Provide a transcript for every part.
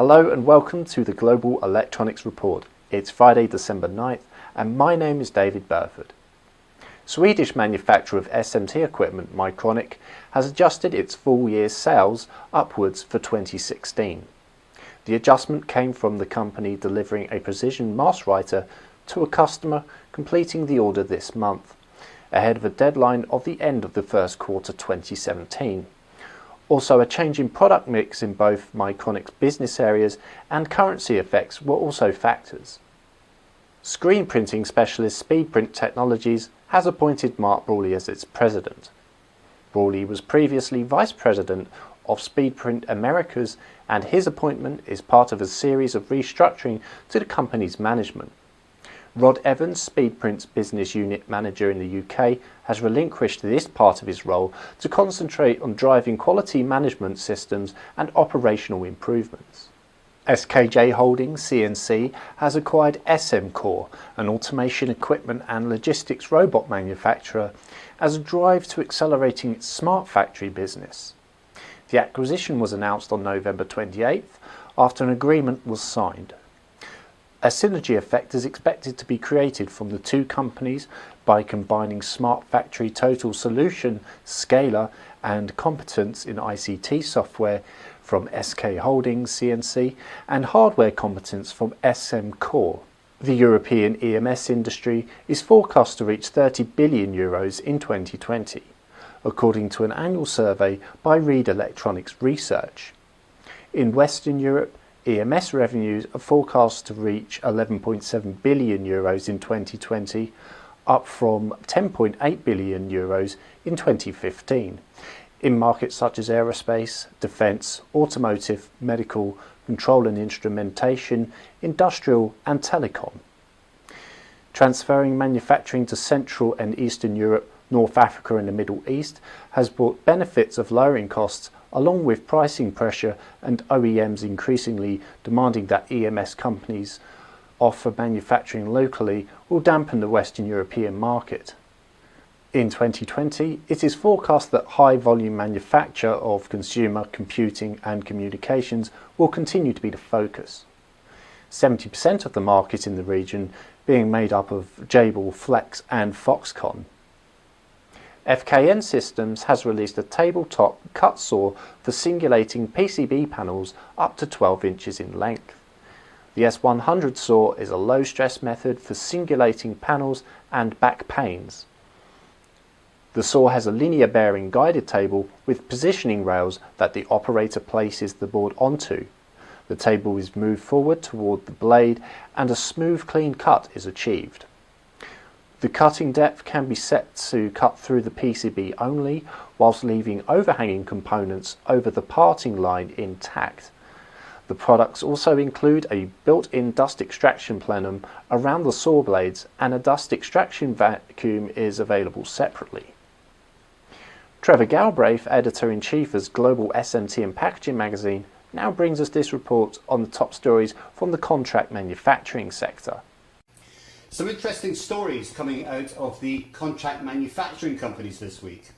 Hello and welcome to the Global Electronics Report. It's Friday, December 9th, and my name is David Burford. Swedish manufacturer of SMT equipment Mycronic has adjusted its full year sales upwards for 2016. The adjustment came from the company delivering a precision mask writer to a customer completing the order this month, ahead of a deadline of the end of the first quarter 2017. Also, a change in product mix in both Mycronic's business areas and currency effects were also factors. Screen printing specialist Speedprint Technologies has appointed Mark Brawley as its president. Brawley was previously vice president of Speedprint Americas, and his appointment is part of a series of restructuring to the company's management. Rod Evans, Speedprint's business unit manager in the UK, has relinquished this part of his role to concentrate on driving quality management systems and operational improvements. SKJ Holding, CNC, has acquired SMCore, an automation equipment and logistics robot manufacturer, as a drive to accelerating its smart factory business. The acquisition was announced on November 28th after an agreement was signed. A synergy effect is expected to be created from the two companies by combining Smart Factory Total Solution, Scalar and competence in ICT software from SK Holding, CNC, and hardware competence from SMCore. The European EMS industry is forecast to reach €30 billion in 2020, according to an annual survey by Reed Electronics Research. In Western Europe, EMS revenues are forecast to reach €11.7 billion in 2020, up from €10.8 billion in 2015, in markets such as aerospace, defence, automotive, medical, control and instrumentation, industrial and telecom. Transferring manufacturing to Central and Eastern Europe, North Africa and the Middle East has brought benefits of lowering costs along with pricing pressure and OEMs increasingly demanding that EMS companies offer manufacturing locally will dampen the Western European market. In 2020, it is forecast that high volume manufacture of consumer, computing and communications will continue to be the focus. 70% of the market in the region being made up of Jabil, Flex and Foxconn. FKN Systems has released a tabletop cut saw for singulating PCB panels up to 12 inches in length. The S100 saw is a low-stress method for singulating panels and back planes. The saw has a linear bearing guided table with positioning rails that the operator places the board onto. The table is moved forward toward the blade and a smooth, clean cut is achieved. The cutting depth can be set to cut through the PCB only, whilst leaving overhanging components over the parting line intact. The products also include a built-in dust extraction plenum around the saw blades, and a dust extraction vacuum is available separately. Trevor Galbraith, editor-in-chief of Global SMT and Packaging magazine, now brings us this report on the top stories from the contract manufacturing sector. Some interesting stories coming out of the contract manufacturing companies this week.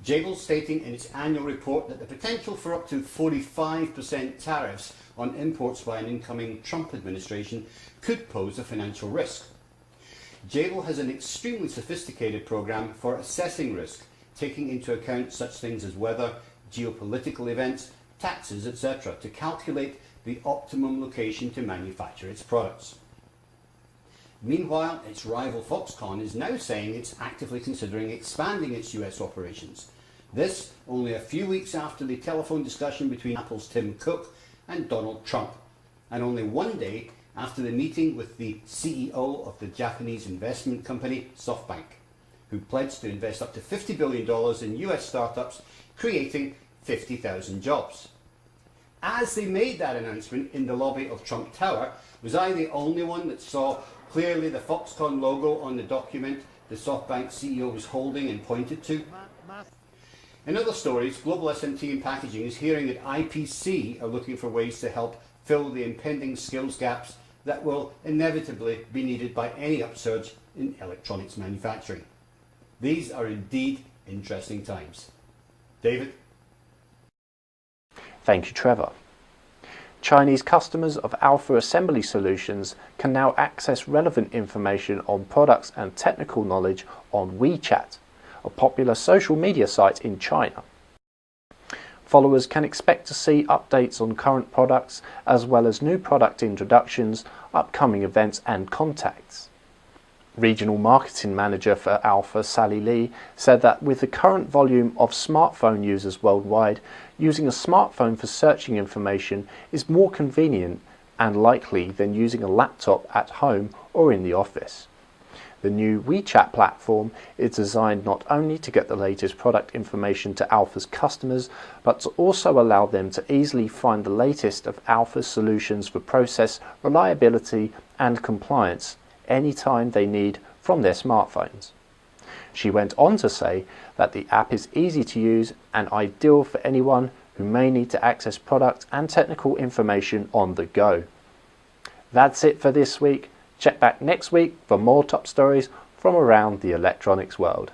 Jabil stating in its annual report that the potential for up to 45% tariffs on imports by an incoming Trump administration could pose a financial risk. Jabil has an extremely sophisticated program for assessing risk, taking into account such things as weather, geopolitical events, taxes, etc., to calculate the optimum location to manufacture its products. Meanwhile, its rival Foxconn is now saying it's actively considering expanding its US operations. This only a few weeks after the telephone discussion between Apple's Tim Cook and Donald Trump, and only one day after the meeting with the CEO of the Japanese investment company SoftBank, who pledged to invest up to $50 billion in US startups, creating 50,000 jobs. As they made that announcement in the lobby of Trump Tower, was I the only one that saw clearly the Foxconn logo on the document the SoftBank CEO was holding and pointed to? In other stories, Global SMT and Packaging is hearing that IPC are looking for ways to help fill the impending skills gaps that will inevitably be needed by any upsurge in electronics manufacturing. These are indeed interesting times. David? Thank you, Trevor. Chinese customers of Alpha Assembly Solutions can now access relevant information on products and technical knowledge on WeChat, a popular social media site in China. Followers can expect to see updates on current products as well as new product introductions, upcoming events and contacts. Regional Marketing Manager for Alpha, Sally Lee, said that with the current volume of smartphone users worldwide, using a smartphone for searching information is more convenient and likely than using a laptop at home or in the office. The new WeChat platform is designed not only to get the latest product information to Alpha's customers, but to also allow them to easily find the latest of Alpha's solutions for process, reliability and compliance anytime they need from their smartphones. She went on to say that the app is easy to use and ideal for anyone who may need to access product and technical information on the go. That's it for this week. Check back next week for more top stories from around the electronics world.